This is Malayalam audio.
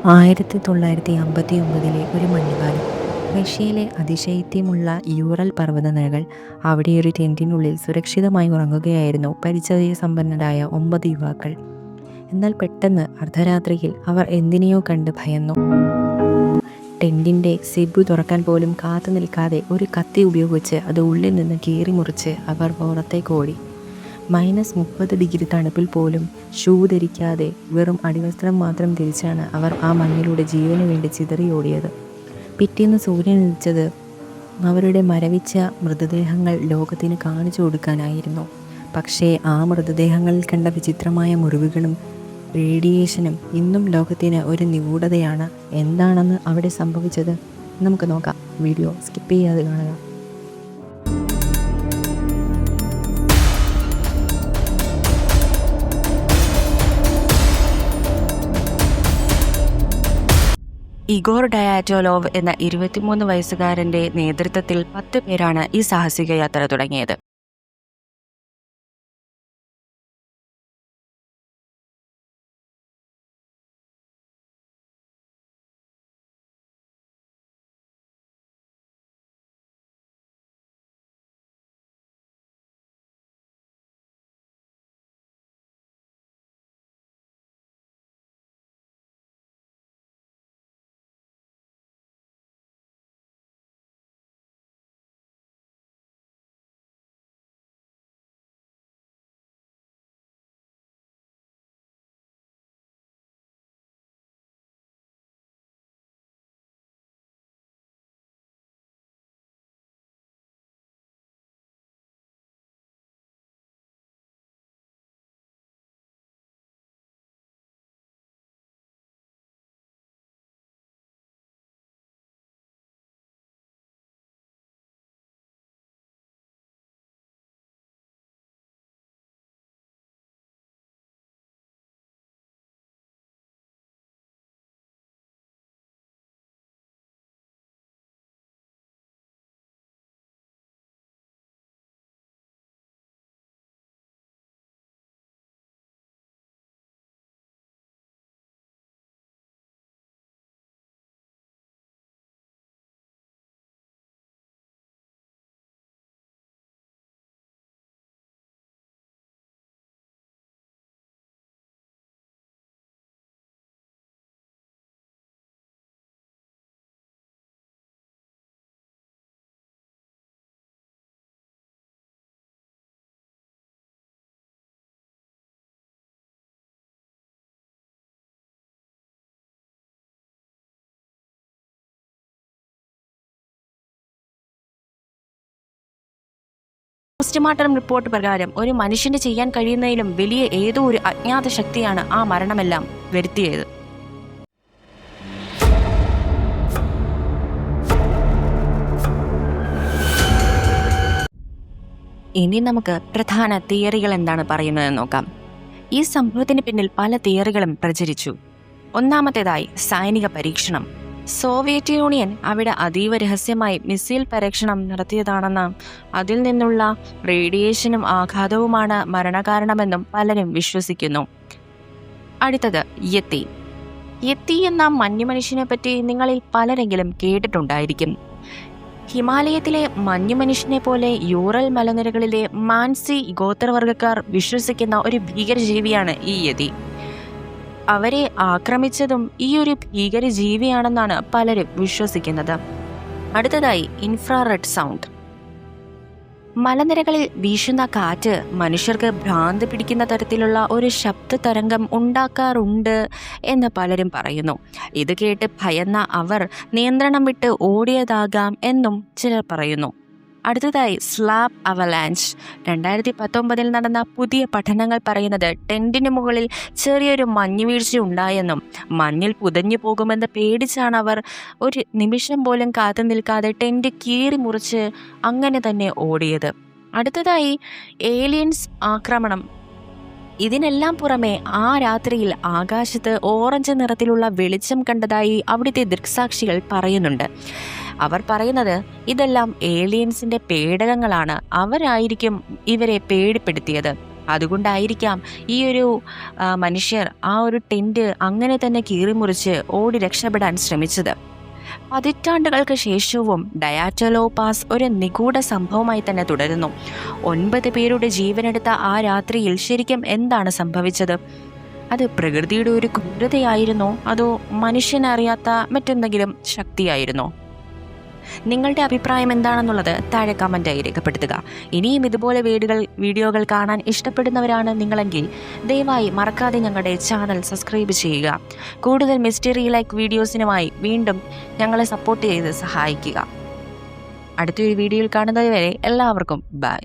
1959 ഒരു മഞ്ഞുകാലം. റഷ്യയിലെ അതിശൈത്യമുള്ള യൂറൽ പർവ്വതനിരകൾ. അവിടെ ഒരു ടെൻറ്റിനുള്ളിൽ സുരക്ഷിതമായി ഉറങ്ങുകയായിരുന്നു പരിചയസമ്പന്നരായ 9 യുവാക്കൾ. എന്നാൽ പെട്ടെന്ന് അർദ്ധരാത്രിയിൽ അവർ എന്തിനെയോ കണ്ട് ഭയന്നു. ടെൻറ്റിൻ്റെ സിബ് തുറക്കാൻ പോലും കാത്തു നിൽക്കാതെ ഒരു കത്തി ഉപയോഗിച്ച് അത് ഉള്ളിൽ നിന്ന് കീറി മുറിച്ച് അവർ പുറത്തേക്ക് ഓടി. -30 തണുപ്പിൽ പോലും ഷൂ ധരിക്കാതെ വെറും അടിവസ്ത്രം മാത്രം ധരിച്ചാണ് അവർ ആ മഞ്ഞിലൂടെ ജീവന് വേണ്ടി ചിതറിയോടിയത്. പിറ്റേന്ന് സൂര്യൻ ഉദിച്ചത് അവരുടെ മരവിച്ച മൃതദേഹങ്ങൾ ലോകത്തിന് കാണിച്ചു കൊടുക്കാനായിരുന്നു. പക്ഷേ ആ മൃതദേഹങ്ങളിൽ കണ്ട വിചിത്രമായ മുറിവുകളും റേഡിയേഷനും ഇന്നും ലോകത്തിന് ഒരു നിഗൂഢതയാണ്. എന്താണെന്ന് അവിടെ സംഭവിച്ചത് നമുക്ക് നോക്കാം. വീഡിയോ സ്കിപ്പ് ചെയ്യാതെ കാണുക. ഇഗോർ ഡയാറ്റോലോവ് എന്ന 23 വയസ്സുകാരൻ്റെ നേതൃത്വത്തിൽ 10 പേരാണ് ഈ സാഹസിക യാത്ര തുടങ്ങിയത്. പോസ്റ്റ്മോർട്ടം റിപ്പോർട്ട് പ്രകാരം ഒരു മനുഷ്യന് ചെയ്യാൻ കഴിയുന്നതിലും വലിയ ഏതോ ഒരു അജ്ഞാത ശക്തിയാണ് ആ മരണമെല്ലാം വരുത്തിയത്. ഇനി നമുക്ക് പ്രധാന തിയറികൾ എന്താണ് പറയുന്നതെന്ന് നോക്കാം. ഈ സംഭവത്തിന് പിന്നിൽ പല തിയറികളും പ്രചരിച്ചു. ഒന്നാമത്തേതായി സൈനിക പരീക്ഷണം. സോവിയറ്റ് യൂണിയൻ അവിടെ അതീവ രഹസ്യമായി മിസൈൽ പരീക്ഷണം നടത്തിയതാണെന്നും അതിൽ നിന്നുള്ള റേഡിയേഷനും ആഘാതവുമാണ് മരണകാരണമെന്നും പലരും വിശ്വസിക്കുന്നു. അടുത്തത് യെത്തി. യെത്തി എന്ന മഞ്ഞുമനുഷ്യനെ പറ്റി നിങ്ങളിൽ പലരെങ്കിലും കേട്ടിട്ടുണ്ടായിരിക്കും. ഹിമാലയത്തിലെ മഞ്ഞുമനുഷ്യനെ പോലെ യൂറൽ മലനിരകളിലെ മാൻസി ഗോത്രവർഗക്കാർ വിശ്വസിക്കുന്ന ഒരു ഭീകരജീവിയാണ് ഈ യതി. അവരെ ആക്രമിച്ചതും ഈ ഒരു ഭീകരജീവിയാണെന്നാണ് പലരും വിശ്വസിക്കുന്നത്. അടുത്തതായി ഇൻഫ്രാറെഡ് സൗണ്ട്. മലനിരകളിൽ വീശുന്ന കാറ്റ് മനുഷ്യർക്ക് ഭ്രാന്ത് പിടിക്കുന്ന തരത്തിലുള്ള ഒരു ശബ്ദ തരംഗം ഉണ്ടാക്കാറുണ്ട് എന്ന് പലരും പറയുന്നു. ഇത് കേട്ട് ഭയന്ന അവർ നിയന്ത്രണം വിട്ട് ഓടിയതാകാം എന്നും ചിലർ പറയുന്നു. അടുത്തതായി സ്ലാബ് അവലാഞ്ച്. 2019 നടന്ന പുതിയ പഠനങ്ങൾ പറയുന്നത് ടെൻറ്റിന് മുകളിൽ ചെറിയൊരു മഞ്ഞുവീഴ്ച ഉണ്ടായെന്നും മഞ്ഞിൽ പുതഞ്ഞു പോകുമെന്ന് പേടിച്ചാണ് അവർ ഒരു നിമിഷം പോലും കാത്തു നിൽക്കാതെ ടെൻറ്റ് കീറി മുറിച്ച് അങ്ങനെ തന്നെ ഓടിയത്. അടുത്തതായി ഏലിയൻസ് ആക്രമണം. ഇതിനെല്ലാം പുറമെ ആ രാത്രിയിൽ ആകാശത്ത് ഓറഞ്ച് നിറത്തിലുള്ള വെളിച്ചം കണ്ടതായി അവിടുത്തെ ദൃക്സാക്ഷികൾ പറയുന്നുണ്ട്. അവർ പറയുന്നത് ഇതെല്ലാം ഏലിയൻസിൻ്റെ പേടകങ്ങളാണ്, അവരായിരിക്കും ഇവരെ പേടിപ്പെടുത്തിയത്. അതുകൊണ്ടായിരിക്കാം ഈ ഒരു മനുഷ്യർ ആ ഒരു ടെൻറ്റ് അങ്ങനെ തന്നെ കീറിമുറിച്ച് ഓടി രക്ഷപ്പെടാൻ ശ്രമിച്ചത്. പതിറ്റാണ്ടുകൾക്ക് ശേഷവും ഡയാറ്റലോപാസ് ഒരു നിഗൂഢ സംഭവമായി തന്നെ തുടരുന്നു. 9 പേരുടെ ജീവനെടുത്ത ആ രാത്രിയിൽ ശരിക്കും എന്താണ് സംഭവിച്ചത്? അത് പ്രകൃതിയുടെ ഒരു ക്രൂരതയായിരുന്നോ, അതോ മനുഷ്യനറിയാത്ത മറ്റെന്തെങ്കിലും ശക്തിയായിരുന്നോ? നിങ്ങളുടെ അഭിപ്രായം എന്താണെന്നുള്ളത് താഴെ കമൻറ്റായി രേഖപ്പെടുത്തുക. ഇനിയും ഇതുപോലെ വീഡിയോകൾ കാണാൻ ഇഷ്ടപ്പെടുന്നവരാണ് നിങ്ങളെങ്കിൽ ദയവായി മറക്കാതെ ഞങ്ങളുടെ ചാനൽ സബ്സ്ക്രൈബ് ചെയ്യുക. കൂടുതൽ മിസ്റ്ററി ലൈക്ക് വീഡിയോസിനുമായി വീണ്ടും ഞങ്ങളെ സപ്പോർട്ട് ചെയ്ത് സഹായിക്കുക. അടുത്തൊരു വീഡിയോയിൽ കാണുന്നതുവരെ എല്ലാവർക്കും ബൈ.